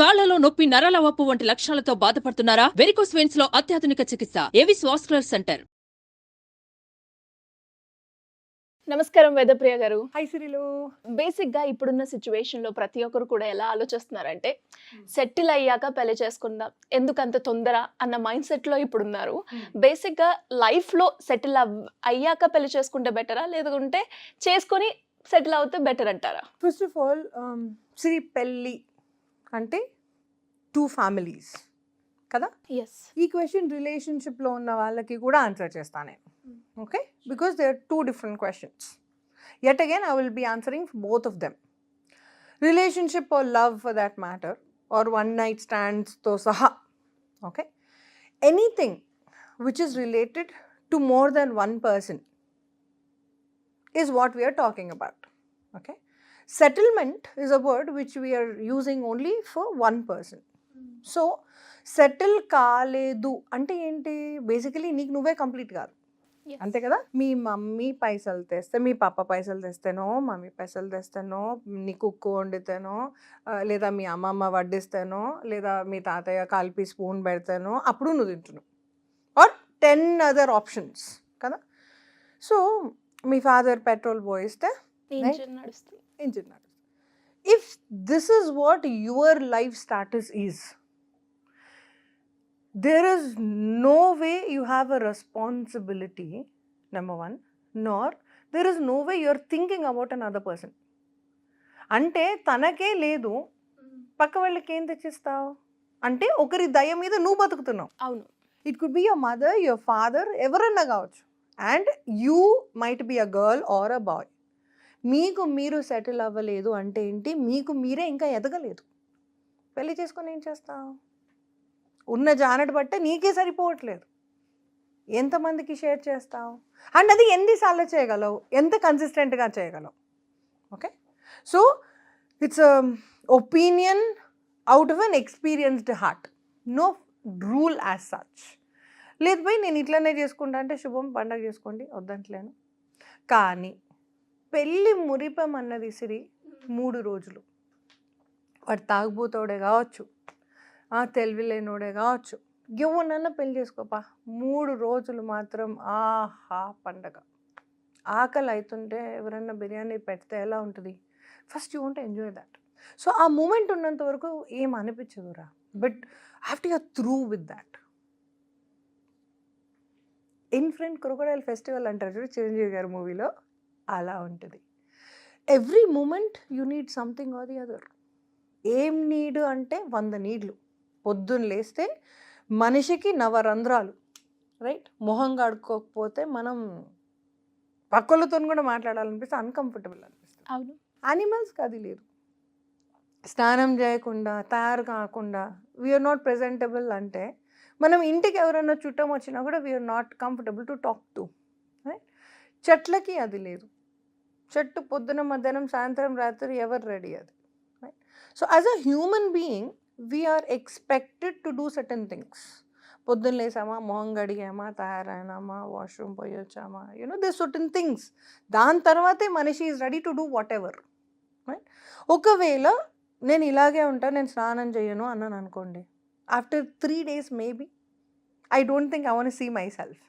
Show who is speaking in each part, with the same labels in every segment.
Speaker 1: కాళ్లలో నొప్పి, నరాల వాపు వంటి లక్షణాలతో బాధపడుతున్నారా? వెరికోస్ వెయిన్స్ లో అత్యాధునిక చికిత్స ఏవిస్ వాస్కులర్ సెంటర్.
Speaker 2: నమస్కారం వేదప్రియ గారు.
Speaker 3: హై సిరిలు.
Speaker 2: బేసిక్ గా ఇప్పుడున్న సిచ్యువేషన్ లో ప్రతి ఒక్కరు కూడా ఎలా ఆలోచిస్తున్నారంటే సెటిల్ అయ్యాక పెళ్లి చేసుకుందాం, ఎందుకంత తొందర అన్న మైండ్ సెట్ లో ఇప్పుడున్నారు. బేసిక్ గా లైఫ్ లో సెటిల్ అయ్యాక పెళ్లి చేసుకుంటే బెటరా, లేదంటే చేసుకొని సెటిల్ అవుతే బెటర్ అంటారా?
Speaker 3: ఫస్ట్ ఆఫ్ ఆల్ సిరి, పెళ్ళి అంటే 2 ఫ్యామిలీస్ కదా.
Speaker 2: ఎస్.
Speaker 3: ఈ క్వశ్చన్ రిలేషన్షిప్లో ఉన్న వాళ్ళకి కూడా ఆన్సర్ చేస్తాను నేను. Okay, because they are 2 different questions. Yet again I will be answering for both of them. Relationship or love for that matter, or one night stands to saha. Okay, anything which is related to more than one person is what we are talking about. Okay, settlement is a word which we are using only for one person. So settle కాలేదు అంటే ఏంటి? Basically నీకు నువ్వే complete కాదు, అంతే కదా. మీ mummy పైసలు తెస్తే, మీ పాప పైసలు తెస్తేనో, మమ్మీ పైసలు తెస్తేనో, నీ కుక్కు వండితేనో, లేదా మీ అమ్మమ్మ వడ్డిస్తేనో, లేదా మీ తాతయ్య కలిపి స్పూన్ పెడితేనో అప్పుడు నువ్వు తింటున్నావు. ఆర్ 10 అదర్ ఆప్షన్స్ కదా. సో మీ ఫాదర్ పెట్రోల్ పోయిస్తే
Speaker 2: ఇంజిన్ నడుస్తుంది.
Speaker 3: If this is what your life status is, there is no way you have a responsibility, number one, nor there is no way you are thinking about another person. అంటే తనకే లేదు, పక్క వాళ్ళకి ఏం తెచ్చిస్తావు? అంటే ఒకరి దయ మీద నువ్వు బతుకుతున్నావు.
Speaker 2: అవును.
Speaker 3: It could be your mother, your father, ఎవరన్నా కావచ్చు. And you might be a girl or a boy. మీకు మీరు సెటిల్ అవ్వలేదు అంటే ఏంటి? మీకు మీరే ఇంకా ఎదగలేదు. పెళ్లి చేసుకొని ఏం చేస్తావు? ఉన్న జానట బట్టే నీకే సరిపోవట్లేదు, ఎంతమందికి షేర్ చేస్తావు? అండ్ అది ఎన్నిసార్లు చేయగలవు, ఎంత కన్సిస్టెంట్గా చేయగలవు? Okay, so it's opinion out of an experienced heart, no rule as such. లేదు పోయి నేను ఇట్లనే చేసుకుంటా అంటే శుభం, పండగ చేసుకోండి, వద్దంటలేను. కానీ పెళ్ళి మురిపం అన్నది సిరి 3 రోజులు. వాడు తాగుబోతోడే కావచ్చు, తెలివి లేనోడే కావచ్చు, ఎవరినన్నా పెళ్లి చేసుకోపా, 3 రోజులు మాత్రం ఆహా పండగ. ఆకలి అవుతుంటే ఎవరన్నా బిర్యానీ పెడితే ఎలా ఉంటుంది? First you want enjoy that. So ఆ మూమెంట్ ఉన్నంత వరకు ఏం అనిపించదురా, but after you're through with that. In front crocodile festival అంటారు చూడు చిరంజీవి గారి మూవీలో, అలా ఉంటుంది. Every moment you need something or the other. ఏం నీడు అంటే 100 నీడ్లు. పొద్దున్న లేస్తే మనిషికి 9 రంధ్రాలు, రైట్? మొహం కడుక్కోకపోతే మనం పక్కలతో కూడా మాట్లాడాలనిపిస్తే అన్కంఫర్టబుల్ అనిపిస్తుంది.
Speaker 2: అవును.
Speaker 3: యానిమల్స్కి అది లేదు. స్నానం చేయకుండా, తయారు కాకుండా వీఆర్ నాట్ ప్రెజెంటబుల్. అంటే మనం ఇంటికి ఎవరైనా చుట్టం వచ్చినా కూడా we are not comfortable to talk to, right? చెట్లకి అది లేదు. చెట్టు పొద్దున, మధ్యాహ్నం, సాయంత్రం, రాత్రి ఎవరు రెడీ అది, right? So as a human being we are expected to do certain things. పొద్దున్న లేసామా, మొహం గడిగామా, తయారైనామా, వాష్రూమ్ పోయి వచ్చామా, there's certain things. దాని తర్వాతే మనిషి is ready to do whatever, right? ఒకవేళ నేను ఇలాగే ఉంటా, నేను స్నానం చేయను అన్నాను అనుకోండి, after 3 days maybe I don't think I want see myself,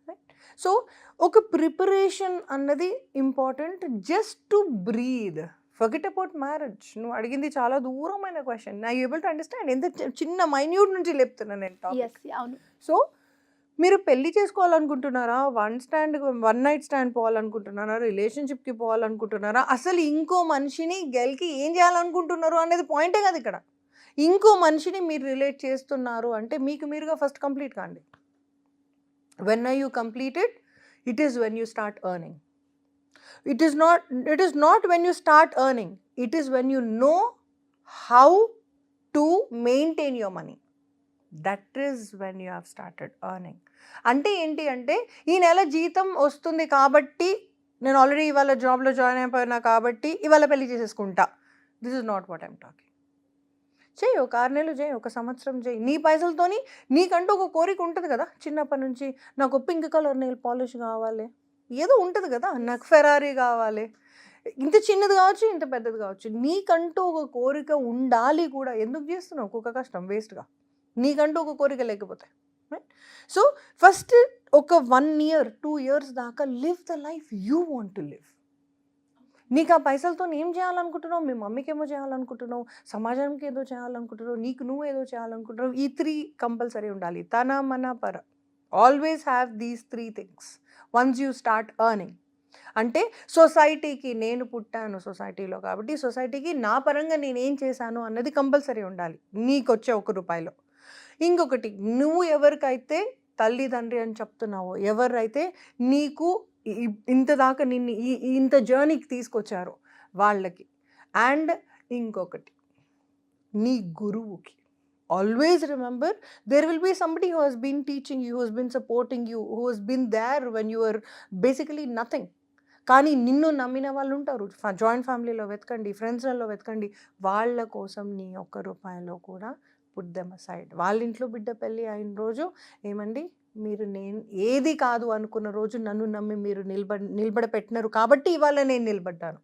Speaker 3: right? So ఒక ప్రిపరేషన్ అన్నది important, just to breathe. Forget about marriage. నువ్వు అడిగింది చాలా దూరమైన question. I able to understand. ఎంత చిన్న మైన్యూట్ నుంచి లేపుతున్నాను నేను టాపిక్.
Speaker 2: అవును.
Speaker 3: సో మీరు పెళ్లి చేసుకోవాలనుకుంటున్నారా, వన్ నైట్ స్టాండ్ పోవాలనుకుంటున్నారా, రిలేషన్షిప్కి పోవాలనుకుంటున్నారా, అసలు ఇంకో మనిషిని గెలికి ఏం చేయాలనుకుంటున్నారు అనేది పాయింటే కదా ఇక్కడ. ఇంకో మనిషిని మీరు రిలేట్ చేస్తున్నారు అంటే మీకు మీరుగా ఫస్ట్ కంప్లీట్ కాండి. When are you completed? It is when you start earning. It is not when you start earning. It is when you know how to maintain your money. That is when you have started earning. అంటే ఏంటి అంటే, ఈ నెల జీతం వస్తుంది కాబట్టి, నేను already ఇవాళ జాబ్లో జాయిన్ అయిపోయినా కాబట్టి ఇవాళ పెళ్లి చేసేసుకుంటా. This is not what I'm talking. చేయి, ఒక 6 నెలలు చేయి, ఒక సంవత్సరం చేయి. నీ పైసలతోని నీకంటూ ఒక కోరిక ఉంటుంది కదా చిన్నప్పటి నుంచి, నాకు పింక్ కలర్ నెయిల్ పాలిష్ కావాలి, ఏదో ఉంటుంది కదా, నాకు ఫెరారీ కావాలి, ఇంత చిన్నది కావచ్చు, ఇంత పెద్దది కావచ్చు, నీకంటూ ఒక కోరిక ఉండాలి కూడా. ఎందుకు చేస్తున్నావు ఒక్కొక్క కష్టం వేస్ట్గా? నీకంటూ ఒక కోరిక లేకపోతే, రైట్? సో ఫస్ట్ ఒక 1 year 2 years దాకా live the life you want to live. నీకు ఆ పైసలతో ఏం చేయాలనుకుంటున్నావు? మీ మమ్మీకి ఏమో చేయాలనుకుంటున్నావు, సమాజానికి ఏదో చేయాలనుకుంటున్నావు, నీకు నువ్వు ఏదో చేయాలనుకుంటున్నావు. ఈ 3 కంపల్సరీ ఉండాలి. తన మన పర, always have these 3 things once you start earning. అంటే సొసైటీకి నేను పుట్టాను సొసైటీలో కాబట్టి సొసైటీకి నా పరంగా నేనేం చేశాను అన్నది కంపల్సరీ ఉండాలి నీకు వచ్చే 1 రూపాయిలో. ఇంకొకటి, నువ్వు ఎవరికైతే తల్లి తండ్రి అని చెప్తున్నావో, ఎవరైతే నీకు ఇంత దాకా నిన్ను ఇంత జర్నీకి తీసుకొచ్చారో వాళ్ళకి. అండ్ ఇంకొకటి, నీ గురువుకి. Always remember, there will be somebody who has been teaching you, who has been supporting you, who has been there when you were basically nothing. కానీ నిన్ను నమ్మిన వాళ్ళు ఉంటారు. జాయింట్ ఫ్యామిలీలో వెతకండి, ఫ్రెండ్స్లలో వెతకండి, వాళ్ళ కోసం నీ 1 రూపాయిలో కూడా పుట్ దెమ్ అసైడ్. వాళ్ళ ఇంట్లో బిడ్డ పెళ్ళి అయిన రోజు ఏమండి, మీరు నేను ఏది కాదు అనుకున్న రోజు నన్ను నమ్మి మీరు నిలబడపెట్టినారు కాబట్టి ఇవాళ నేను నిలబడ్డాను.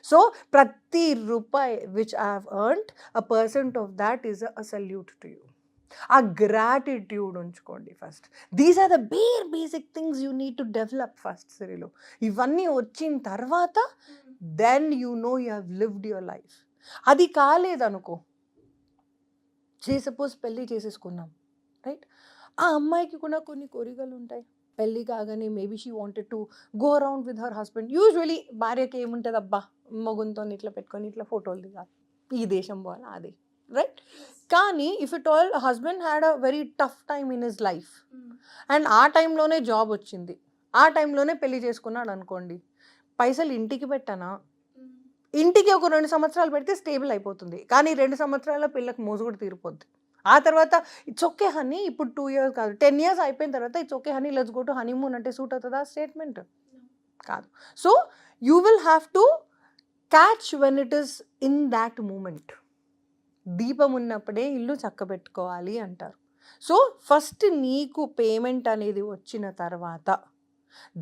Speaker 3: సో ప్రతి రూపాయి which I have earned, a percent of that is a salute to you. ఆ గ్రాటిట్యూడ్ ఉంచుకోండి first. These are the basic things you need to develop first సిరిలో. ఇవన్నీ వచ్చిన తర్వాత then you know you have lived your life. అది కాలేదనుకో, suppose పెళ్ళి చేసేసుకున్నాం, రైట్? ఆ అమ్మాయికి కూడా కొన్ని కోరికలు ఉంటాయి. పెళ్ళి కాగానే maybe she wanted to go around with her husband. Usually భార్యకి ఏముంటుంది, అబ్బా మొగుంతో ఇట్లా పెట్టుకొని ఇట్లా ఫోటోలు దిగాలి, ఈ దేశం పోవాలి, అది, రైట్? కానీ if it all husband had a very tough time in his life and ఆ టైంలోనే జాబ్ వచ్చింది, ఆ టైంలోనే పెళ్లి చేసుకున్నాడు అనుకోండి, పైసలు ఇంటికి పెట్టనా? ఇంటికి ఒక 2 సంవత్సరాలు పెడితే స్టేబుల్ అయిపోతుంది, కానీ 2 సంవత్సరాల పిల్లకి మోజు కూడా తీరిపోద్ది. ఆ తర్వాత ఇట్స్ ఓకే హనీ, ఇప్పుడు 2 years కాదు 10 years అయిపోయిన తర్వాత it's okay honey let's go to honeymoon అంటే సూట్ అవుతుందా స్టేట్మెంట్? కాదు. So you will have to catch when it is in that moment. దీపం ఉన్నప్పుడే ఇల్లు చక్కబెట్టుకోవాలి అంటారు. సో ఫస్ట్ నీకు పేమెంట్ అనేది వచ్చిన తర్వాత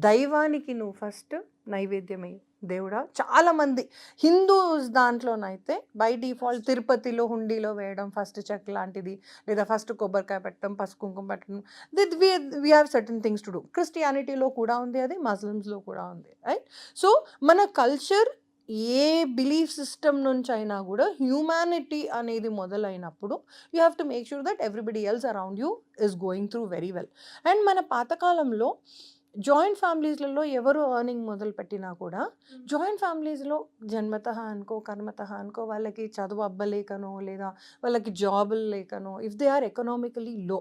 Speaker 3: దైవానికి నువ్వు ఫస్ట్ నైవేద్యమే. దేవుడా, చాలామంది హిందూస్ దాంట్లోనైతే బై డిఫాల్ట్ తిరుపతిలో హుండీలో వేయడం ఫస్ట్ చెక్ లాంటిది, లేదా ఫస్ట్ కొబ్బరికాయ పెట్టడం, పసుపు కుంకుమ పెట్టడం, we have certain things to do. క్రిస్టియానిటీలో కూడా ఉంది అది, ముస్లిమ్స్లో కూడా ఉంది, రైట్? సో మన కల్చర్ ఏ బిలీఫ్ సిస్టమ్ నుంచి అయినా కూడా హ్యూమానిటీ అనేది మొదలైనప్పుడు you have to make sure that everybody else around you is going through very well. And మన పాతకాలంలో జాయింట్ ఫ్యామిలీస్లలో ఎవరు ఎర్నింగ్ మొదలు పెట్టినా కూడా జాయింట్ ఫ్యామిలీస్లో జన్మతః అనుకో కర్మతః అనుకో వాళ్ళకి చదువు అబ్బలేకనో లేదా వాళ్ళకి జాబులు లేకనో, ఇఫ్ దే ఆర్ ఎకనామికలీ లో,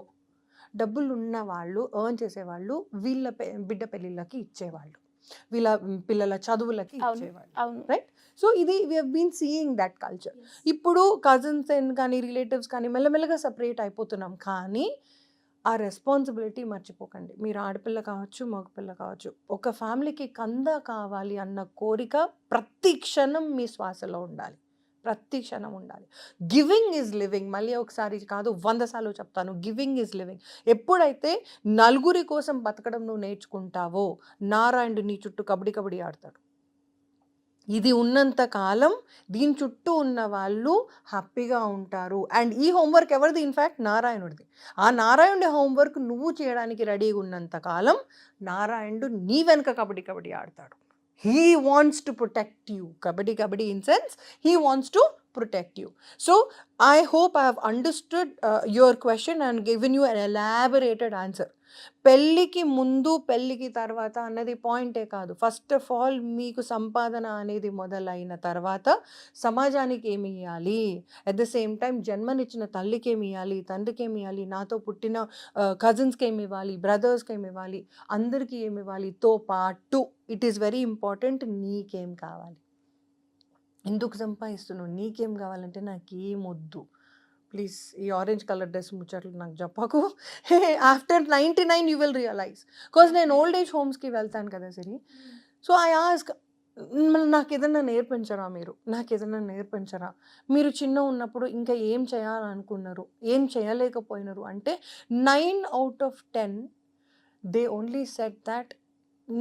Speaker 3: డబ్బులు ఉన్న వాళ్ళు ఎర్న్ చేసేవాళ్ళు వీళ్ళ బిడ్డ పెళ్ళిళ్ళకి ఇచ్చేవాళ్ళు, వీళ్ళ పిల్లల చదువులకి ఇచ్చేవాళ్ళు, రైట్? సో ఇది we have been seeing that culture. ఇప్పుడు కజిన్స్ కానీ రిలేటివ్స్ కానీ మెల్లమెల్లగా సపరేట్ అయిపోతున్నాం, కానీ ఆ రెస్పాన్సిబిలిటీ మర్చిపోకండి. మీరు ఆడపిల్ల కావచ్చు, మగపిల్ల కావచ్చు, ఒక ఫ్యామిలీకి కందా కావాలి అన్న కోరిక ప్రతి క్షణం మీ శ్వాసలో ఉండాలి, ప్రతి క్షణం ఉండాలి. Giving is living. మళ్ళీ ఒకసారి కాదు 100 సార్లు చెప్తాను, గివింగ్ ఈజ్ లివింగ్. ఎప్పుడైతే నలుగురి కోసం బతకడం నువ్వు నేర్చుకుంటావో నారాయణుడు నీ చుట్టూ కబడ్డీ కబడ్డీ ఆడతాడు. ఇది ఉన్నంత కాలం దీని చుట్టూ ఉన్న వాళ్ళు హ్యాపీగా ఉంటారు. అండ్ ఈ హోంవర్క్ ఎవరిది? ఇన్ఫ్యాక్ట్ నారాయణుడిది. ఆ నారాయణుడి హోంవర్క్ నువ్వు చేయడానికి రెడీగా ఉన్నంత కాలం నారాయణుడు నీ వెనక కబడ్డీ కబడ్డీ ఆడతాడు. He wants to protect you. Kabaddi kabaddi in sense he wants to protect you. So I hope I have understood your question and given you an elaborated answer. పెళ్ళికి ముందు పెళ్ళికి తర్వాత అన్నది పాయింటే కాదు. ఫస్ట్ ఆఫ్ ఆల్ మీకు సంపాదన అనేది మొదలైన తర్వాత సమాజానికి ఏమి ఇవ్వాలి, అట్ ద సేమ్ టైం జన్మనిచ్చిన తల్లికి ఏమి ఇవ్వాలి, తండ్రికి ఏమి ఇవ్వాలి, నాతో పుట్టిన కజిన్స్కి ఏమి ఇవ్వాలి, బ్రదర్స్కి ఏమి ఇవ్వాలి, అందరికీ ఏమి ఇవ్వాలితో పాటు ఇట్ ఈస్ వెరీ ఇంపార్టెంట్ నీకేం కావాలి, ఎందుకు సంపాదిస్తున్నావు, నీకేం కావాలంటే నాకేం వద్దు ప్లీజ్. ఈ ఆరెంజ్ కలర్ డ్రెస్ ముచ్చట్లు నాకు చెప్పకు. After 99 you will realise. Because నేను ఓల్డ్ ఏజ్ హోమ్స్కి వెళ్తాను కదా సరే. సో ఐ ఆస్క్, నాకు ఏదైనా నేర్పించరా, మీరు నాకు ఏదైనా నేర్పించరా, మీరు చిన్న ఉన్నప్పుడు ఇంకా ఏం చేయాలనుకున్నారు, ఏం చేయలేకపోయినారు అంటే 9 out of 10 they only set that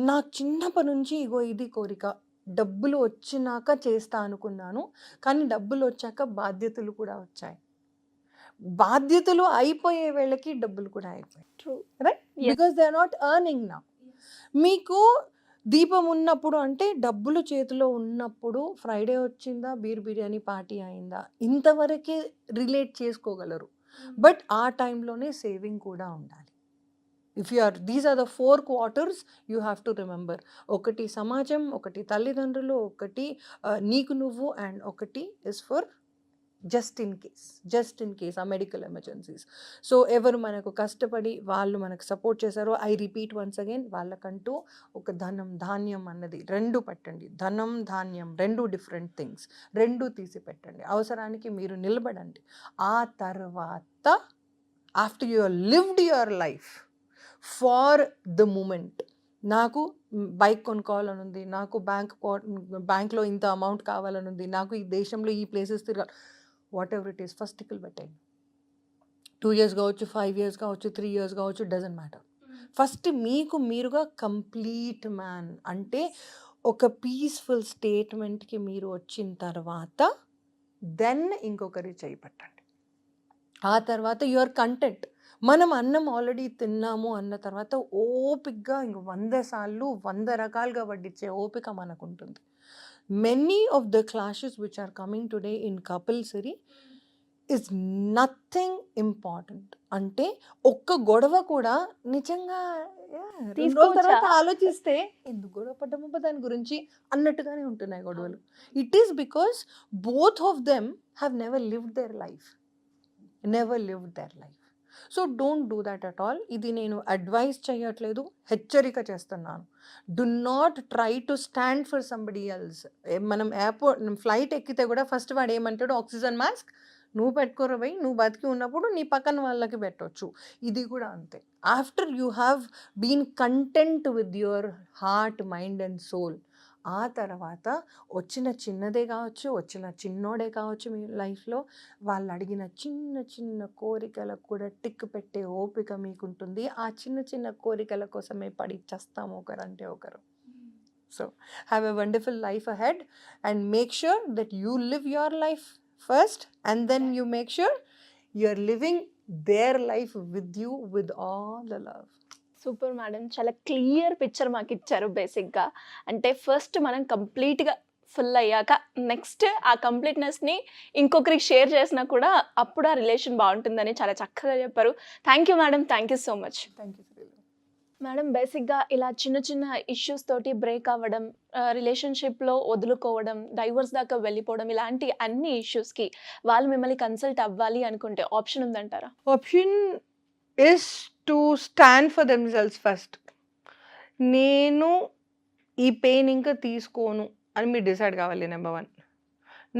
Speaker 3: నాకు చిన్నప్పటి నుంచి ఇగో ఇది కోరిక, డబ్బులు వచ్చినాక చేస్తా అనుకున్నాను, కానీ డబ్బులు వచ్చాక బాధ్యతలు కూడా వచ్చాయి. బాధ్యతలు అయిపోయే వేళకి డబ్బులు కూడా అయిపోయాయి.
Speaker 2: True.
Speaker 3: Right,
Speaker 2: Yes.
Speaker 3: Because they are not earning now. మీకు దీపం ఉన్నప్పుడు అంటే డబ్బులు చేతిలో ఉన్నప్పుడు ఫ్రైడే వచ్చిందా, బిర్యానీ పార్టీ అయిందా, ఇంతవరకే రిలేట్ చేసుకోగలరు. బట్ ఆ టైంలోనే సేవింగ్ కూడా ఉండాలి. If you are these are the 4 quarters you have to remember. ఒకటి సమాజం, ఒకటి తల్లిదండ్రులు, ఒకటి నీకు నువ్వు, అండ్ ఒకటి is for just in case a medical emergencies. So ఎవరు మనకు కష్టపడి వాళ్ళు మనకు సపోర్ట్ చేశారో, ఐ రిపీట్ వన్స్ అగైన్, వాళ్ళకంటూ ఒక ధనం ధాన్యం అన్నది 2 పెట్టండి. ధనం ధాన్యం 2 డిఫరెంట్ థింగ్స్, 2 తీసి పెట్టండి. అవసరానికి మీరు నిలబడండి. ఆ తర్వాత after you lived your life for the moment, నాకు బైక్ కొనుక్కోవాలని ఉంది, నాకు బ్యాంక్లో ఇంత అమౌంట్ కావాలని ఉంది, నాకు ఈ దేశంలో ఈ ప్లేసెస్ తిరగాలి, whatever it is, first టిక్కులు పెట్టండి. 2 years కావచ్చు, 5 years కావచ్చు, 3 years కావచ్చు, డజంట్ మ్యాటర్. ఫస్ట్ మీకు మీరుగా కంప్లీట్ మ్యాన్ అంటే ఒక పీస్ఫుల్ స్టేట్మెంట్కి మీరు వచ్చిన తర్వాత దెన్ ఇంకొకరి చేయి పట్టండి. ఆ తర్వాత యు ఆర్ కంటెంట్. మనం అన్నం ఆల్రెడీ తిన్నాము అన్న తర్వాత ఓపికగా ఇంక 100 సార్లు 100 రకాలుగా వడ్డించే ఓపిక మనకు ఉంటుంది. Many of the clashes which are coming today in కపుల్సరీ ఇస్ నథింగ్ ఇంపార్టెంట్. అంటే ఒక్క గొడవ కూడా నిజంగా 2 రోజుల తర్వాత ఆలోచిస్తే ఎందుకు గొడవ పడ్డామో దాని గురించి అన్నట్టుగానే ఉంటున్నాయి గొడవలు. It is because both of them have never lived their life. So don't do that at all. ఇది నేను అడ్వైస్ చేయట్లేదు, హెచ్చరిక చేస్తున్నాను. Do not try to stand for somebody else. మనం ఫ్లైట్ ఎక్కితే కూడా ఫస్ట్ వాడు ఏమంటాడు, ఆక్సిజన్ మాస్క్ నువ్వు పెట్టుకోరా భయ్, నువ్వు బతికి ఉన్నప్పుడు నీ పక్కన వాళ్ళకి పెట్టవచ్చు. ఇది కూడా అంతే. After you have been content with your heart, mind and soul, ఆ తర్వాత వచ్చిన చిన్నదే కావచ్చు, వచ్చిన చిన్నోడే కావచ్చు, మీ లైఫ్లో వాళ్ళు అడిగిన చిన్న చిన్న కోరికలకు కూడా టిక్ పెట్టే ఓపిక మీకుంటుంది. ఆ చిన్న చిన్న కోరికల కోసమే పడి చేస్తాము ఒకరంటే ఒకరు. So have a wonderful life ahead and make sure that you live your life first and then you make sure you are living their life with you with all the love.
Speaker 2: Super madam, చాలా clear picture మాకు ఇచ్చారు. బేసిక్గా అంటే first మనం కంప్లీట్గా full అయ్యాక next ఆ కంప్లీట్నెస్ని ఇంకొకరికి షేర్ చేసినా కూడా అప్పుడు ఆ రిలేషన్ బాగుంటుందని చాలా చక్కగా చెప్పారు. Thank you madam, thank you so much.
Speaker 3: Thank you.
Speaker 2: Madam, బేసిక్గా ఇలా చిన్న చిన్న ఇష్యూస్ తోటి బ్రేక్ అవ్వడం, రిలేషన్షిప్లో వదులుకోవడం, డైవర్స్ దాకా వెళ్ళిపోవడం, ఇలాంటి అన్ని ఇష్యూస్కి వాళ్ళు మిమ్మల్ని కన్సల్ట్ అవ్వాలి అనుకుంటే ఆప్షన్ ఉందంటారా?
Speaker 3: Option is to stand for themselves first. నేను ఈ పెయిన్ ఇంకా తీసుకోను అని మీరు డిసైడ్ కావాలి, నెంబర్ 1.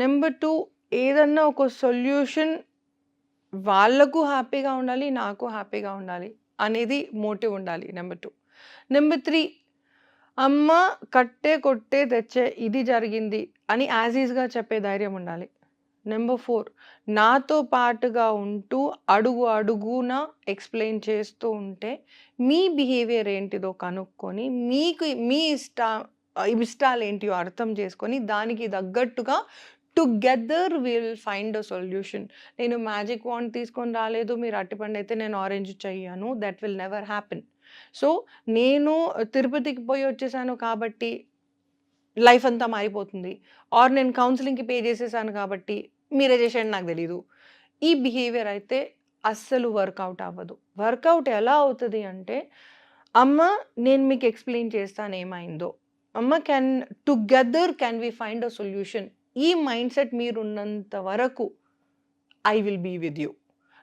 Speaker 3: నెంబర్ 2, ఏదన్నా ఒక సొల్యూషన్ వాళ్ళకు హ్యాపీగా ఉండాలి, నాకు హ్యాపీగా ఉండాలి అనేది మోటివ్ ఉండాలి, నెంబర్ 2. నెంబర్ 3, అమ్మ కట్టే కొట్టే తెచ్చే ఇది జరిగింది అని యాజ్ ఈజ్గా చెప్పే ధైర్యం ఉండాలి. నెంబర్ 4, నాతో పాటుగా ఉంటూ అడుగు అడుగున ఎక్స్ప్లెయిన్ చేస్తూ ఉంటే మీ బిహేవియర్ ఏంటిదో కనుక్కొని మీకు మీ ఇష్టాలు ఏంటియో అర్థం చేసుకొని దానికి తగ్గట్టుగా together will find a solution. నేను మ్యాజిక్ వాండ్ తీసుకొని రాలేదు, మీరు అరటిపండు అయితే నేను ఆరెంజ్ చెయ్యను, that will never happen. So నేను తిరుపతికి పోయి వచ్చేసాను కాబట్టి లైఫ్ అంతా మారిపోతుంది, ఆర్ నేను కౌన్సిలింగ్కి పే చేసేసాను కాబట్టి మీరే చేసేయండి నాకు తెలీదు, ఈ బిహేవియర్ అయితే అస్సలు వర్కౌట్ అవ్వదు. వర్కౌట్ ఎలా అవుతుంది అంటే, అమ్మ నేను మీకు ఎక్స్ప్లెయిన్ చేస్తాను ఏమైందో, అమ్మ together can we find a solution. ఈ మైండ్ సెట్ మీరున్నంత వరకు I will be with you.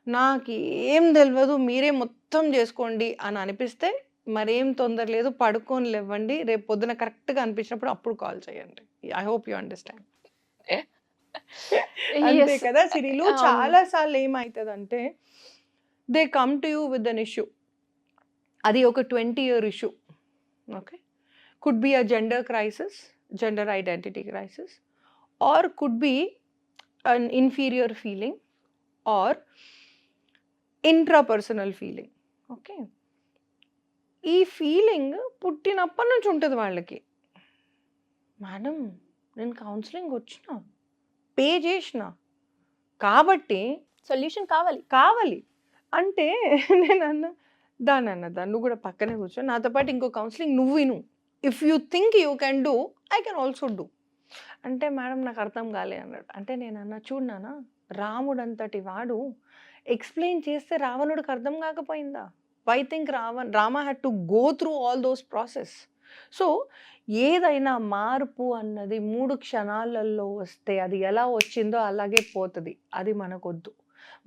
Speaker 3: నాకు ఏం తెలియదు మీరే మొత్తం చేసుకోండి అని అనిపిస్తే మరేం తొందర లేదు, పడుకొని లేవండి, రేపు పొద్దున కరెక్ట్గా అనిపించినప్పుడు అప్పుడు కాల్ చేయండి. I hope you understand. అంతే కదా సిరిలు. చాలా సార్లు ఏమవుతుందంటే they come to you with an issue, అది ఒక 20-year issue. Okay, could be a gender crisis, gender identity crisis, or could be an inferior feeling or intrapersonal feeling. Okay, ఈ feeling పుట్టినప్పటి నుంచి ఉంటుంది వాళ్ళకి. మేడం నేను కౌన్సిలింగ్ వచ్చిన, pay చేసిన, కాబట్టి
Speaker 2: సొల్యూషన్ కావాలి.
Speaker 3: కావాలి అంటే నేను అన్న దాన్ని నువ్వు కూడా పక్కనే కూర్చో, నాతో పాటు ఇంకో కౌన్సిలింగ్ నువ్వు విను, if you think you can do I can also do అంటే మేడం నాకు అర్థం కాలే అన్నాడు. అంటే నేను అన్న చూడు నాన్న, రాముడు అంతటి వాడు ఎక్స్ప్లెయిన్ చేస్తే రావణుడికి అర్థం కాకపోయిందా? Why think Rama had to go through all those process. So ఏదైనా మార్పు అన్నది 3 క్షణాలలో వస్తే అది ఎలా వచ్చిందో అలాగే పోతుంది, అది మనకొద్దు.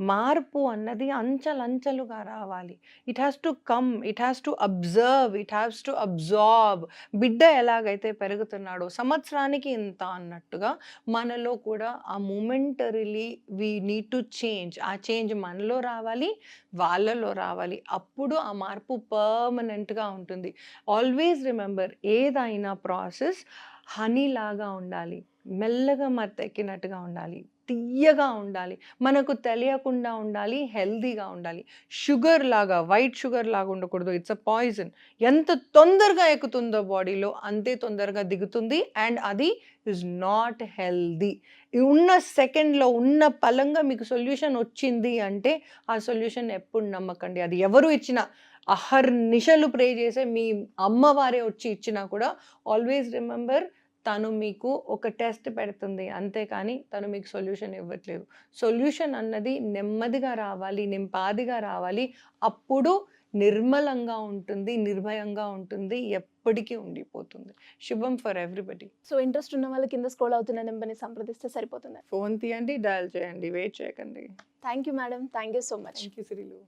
Speaker 3: మార్పు అన్నది అంచెలంచెలుగా రావాలి. It has to come, it has to observe, it has to absorb. బిడ్డ ఎలాగైతే పెరుగుతున్నాడో సంవత్సరానికి ఇంత అన్నట్టుగా మనలో కూడా ఆ మొమెంటరీలీ వీ నీడ్ టు చేంజ్. ఆ చేంజ్ మనలో రావాలి, వాళ్ళలో రావాలి. అప్పుడు ఆ మార్పు పర్మనెంట్గా ఉంటుంది. ఆల్వేస్ రిమెంబర్, ఏదైనా ప్రాసెస్ హనీ లాగా ఉండాలి, మెల్లగా మత్తెక్కినట్టుగా ఉండాలి, తియ్యగా ఉండాలి, మనకు తెలియకుండా ఉండాలి, హెల్దీగా ఉండాలి. షుగర్ లాగా, వైట్ షుగర్ లాగా ఉండకూడదు. It's a poison. ఎంత తొందరగా ఎక్కుతుందో బాడీలో అంతే తొందరగా దిగుతుంది, అండ్ అది ఈజ్ నాట్ హెల్దీ. ఉన్న సెకండ్లో ఉన్న పలంగా మీకు సొల్యూషన్ వచ్చింది అంటే ఆ సొల్యూషన్ ఎప్పుడు నమ్మకండి. అది ఎవరు ఇచ్చినా, అహర్నిశలు ప్రే చేసే మీ అమ్మవారే వచ్చి ఇచ్చినా కూడా ఆల్వేస్ రిమెంబర్, తను మీకు ఒక టెస్ట్ పెడుతుంది అంతేకాని తను మీకు సొల్యూషన్ ఇవ్వట్లేదు. సొల్యూషన్ అన్నది నెమ్మదిగా రావాలి, నింపాదిగా రావాలి. అప్పుడు నిర్మలంగా ఉంటుంది, నిర్భయంగా ఉంటుంది, ఎప్పటికీ ఉండిపోతుంది. శుభం ఫర్ ఎవ్రీబడి.
Speaker 2: సో ఇంట్రెస్ట్ ఉన్న వాళ్ళు కింద స్క్రోల్ అవుతున్న నెంబర్ని సంప్రదిస్తే సరిపోతుంది.
Speaker 3: ఫోన్ తీయండి, డయల్ చేయండి, వెయిట్ చేయకండి.
Speaker 2: Thank you madam, thank you so much.
Speaker 3: Thank you శ్రీలు.